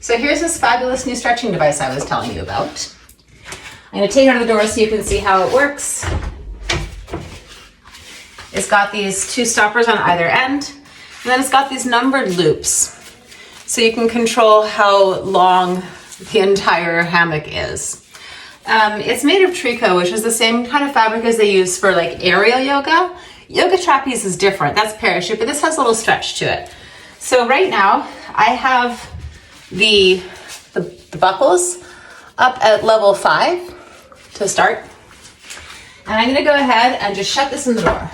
So here's this fabulous new stretching device I was telling you about. I'm going to take it out of the door so you can see how it works. It's got these two stoppers on either end, and then it's got these numbered loops. So you can control how long the entire hammock is. It's made of tricot, which is the same kind of fabric as they use for like aerial yoga. Yoga trapeze is different, that's parachute, but this has a little stretch to it. So right now, I have the buckles up at level 5 to start. And I'm gonna go ahead and just shut this in the door.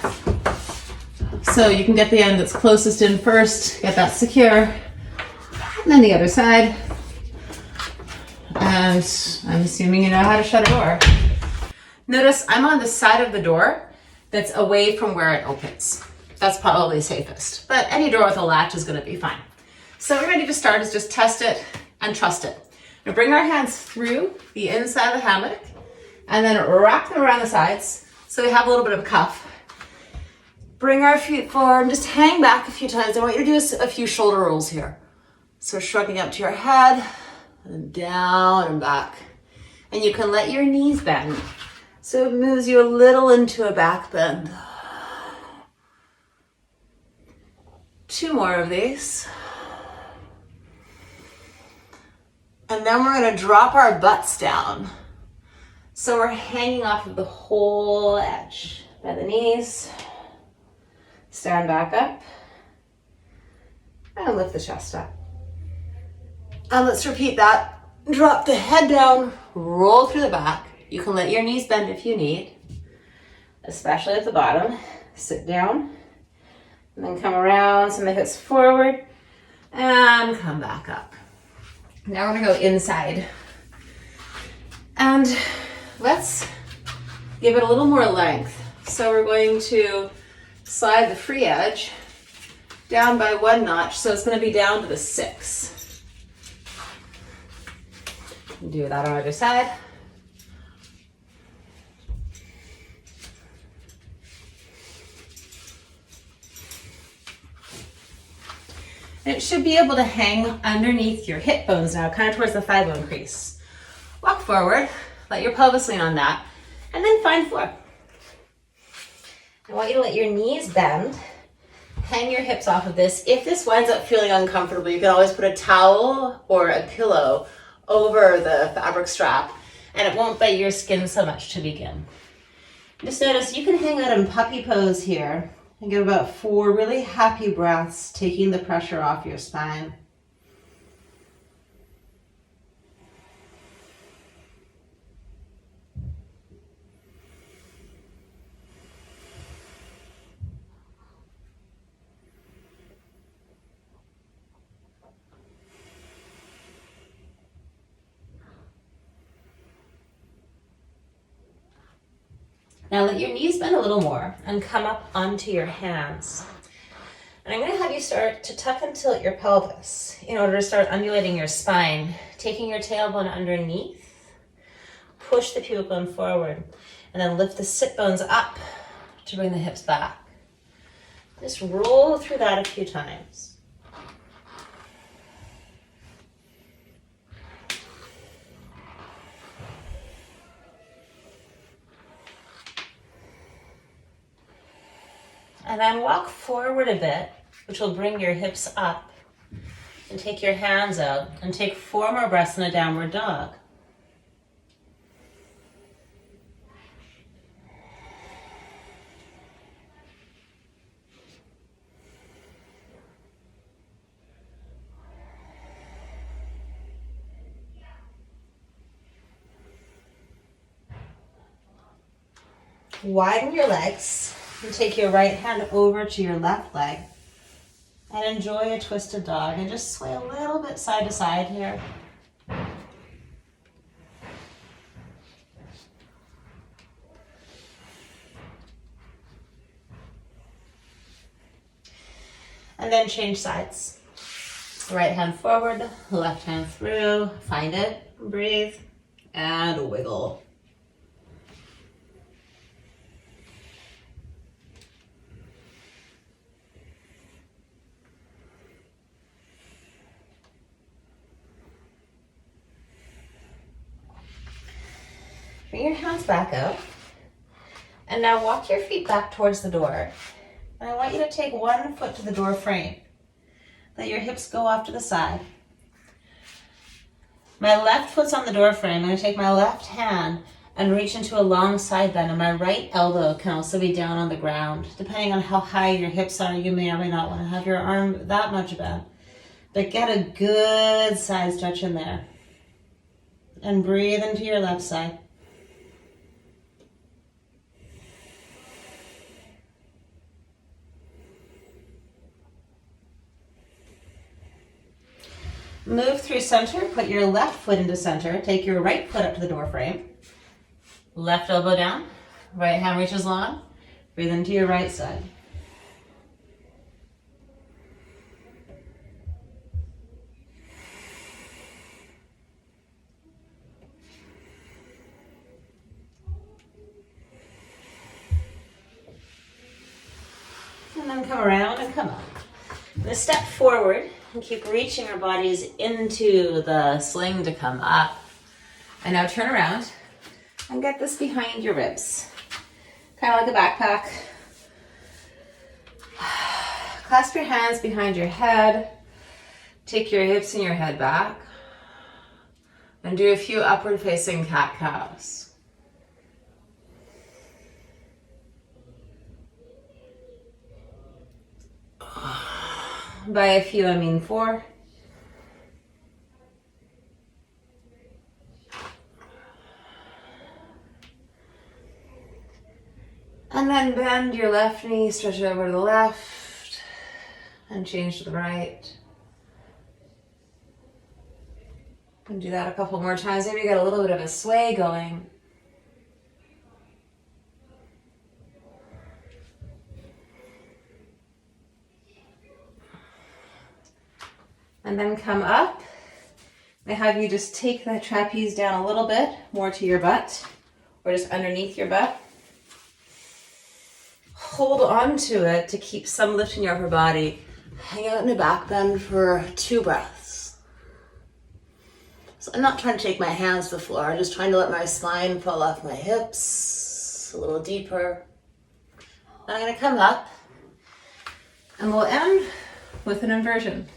So you can get the end that's closest in first, get that secure, and then the other side. And I'm assuming you know how to shut a door. Notice I'm on the side of the door that's away from where it opens. That's probably safest, but any door with a latch is gonna be fine. So what we're ready to start is just test it and trust it. We'll bring our hands through the inside of the hammock and then wrap them around the sides so we have a little bit of cuff. Bring our feet forward and just hang back a few times. I want you to do a few shoulder rolls here. So shrugging up to your head and down and back. And you can let your knees bend. So it moves you a little into a back bend. 2 more of these. And then we're gonna drop our butts down. So we're hanging off of the whole edge. Bend the knees, stand back up, and lift the chest up. And let's repeat that. Drop the head down, roll through the back. You can let your knees bend if you need, especially at the bottom. Sit down, and then come around, send the hips forward, and come back up. Now we're gonna go inside. And let's give it a little more length. So we're going to slide the free edge down by 1 notch. So it's gonna be down to the 6. Do that on either side. And it should be able to hang underneath your hip bones now, kind of towards the thigh bone crease. Walk forward, let your pelvis lean on that, and then find floor. I want you to let your knees bend, hang your hips off of this. If this winds up feeling uncomfortable, you can always put a towel or a pillow over the fabric strap, and it won't bite your skin so much to begin. Just notice you can hang out in puppy pose here and get about 4 really happy breaths, taking the pressure off your spine. Now let your knees bend a little more and come up onto your hands. And I'm going to have you start to tuck and tilt your pelvis in order to start undulating your spine, taking your tailbone underneath, push the pubic bone forward, and then lift the sit bones up to bring the hips back. Just roll through that a few times. And then walk forward a bit, which will bring your hips up. And take your hands out and take 4 more breaths in a downward dog. Widen your legs. And take your right hand over to your left leg and enjoy a twisted dog and just sway a little bit side to side here. And then change sides. Right hand forward, left hand through, find it, breathe, and wiggle. Bring your hands back out. And now walk your feet back towards the door. And I want you to take one foot to the door frame. Let your hips go off to the side. My left foot's on the door frame. I'm going to take my left hand and reach into a long side bend, and my right elbow can also be down on the ground. Depending on how high your hips are, you may or may not want to have your arm that much bent. But get a good side stretch in there. And breathe into your left side. Move through center, put your left foot into center, take your right foot up to the door frame. Left elbow down, right hand reaches long, breathe into your right side. And then come around and come up. I'm going to step forward and keep reaching our bodies into the sling to come up. And now turn around and get this behind your ribs. Kind of like a backpack. Clasp your hands behind your head. Take your hips and your head back. And do a few upward facing cat-cows. By a few, I mean 4. And then bend your left knee, stretch it over to the left, and change to the right. And do that a couple more times. Maybe get a little bit of a sway going. And then come up. I have you just take that trapeze down a little bit more to your butt, or just underneath your butt. Hold on to it to keep some lift in your upper body. Hang out in a back bend for 2 breaths. So I'm not trying to take my hands to the floor. I'm just trying to let my spine fall off my hips a little deeper. And I'm going to come up, and we'll end with an inversion.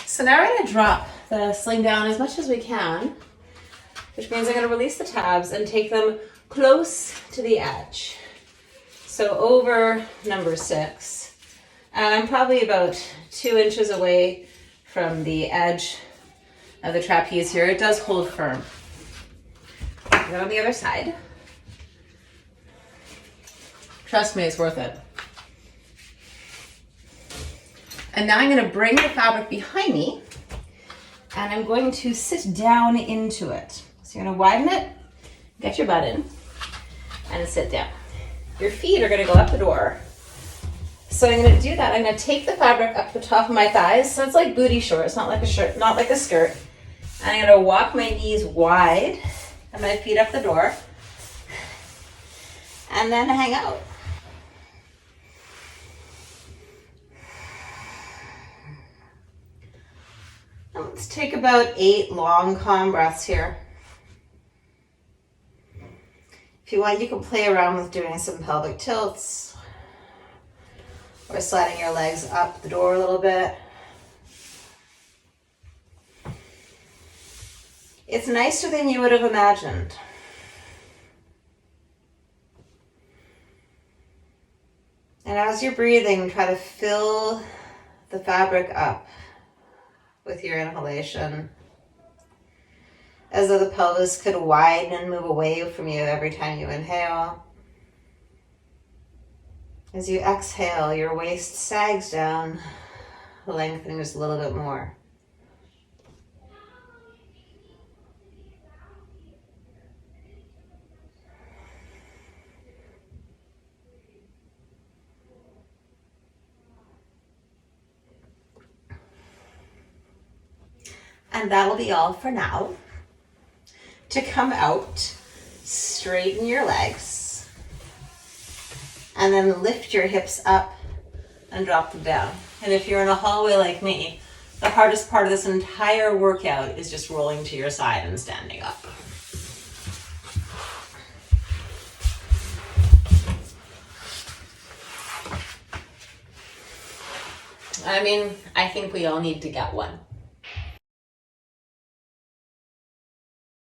So now we're going to drop the sling down as much as we can, which means I'm going to release the tabs and take them close to the edge. So over number 6. And I'm probably about 2 inches away from the edge of the trapeze here. It does hold firm. Then on the other side. Trust me, it's worth it. And now I'm going to bring the fabric behind me, and I'm going to sit down into it. So you're going to widen it, get your butt in, and sit down. Your feet are going to go up the door. So I'm going to do that. I'm going to take the fabric up the top of my thighs. So it's like booty shorts, not like a shirt, not like a skirt. And I'm going to walk my knees wide and my feet up the door, and then hang out. Let's take about 8 long, calm breaths here. If you want, you can play around with doing some pelvic tilts or sliding your legs up the door a little bit. It's nicer than you would have imagined. And as you're breathing, try to fill the fabric up with your inhalation, as though the pelvis could widen and move away from you every time you inhale. As you exhale, your waist sags down, lengthening just a little bit more. And that'll be all for now. To come out, straighten your legs, and then lift your hips up and drop them down. And if you're in a hallway like me, the hardest part of this entire workout is just rolling to your side and standing up. I mean, I think we all need to get one.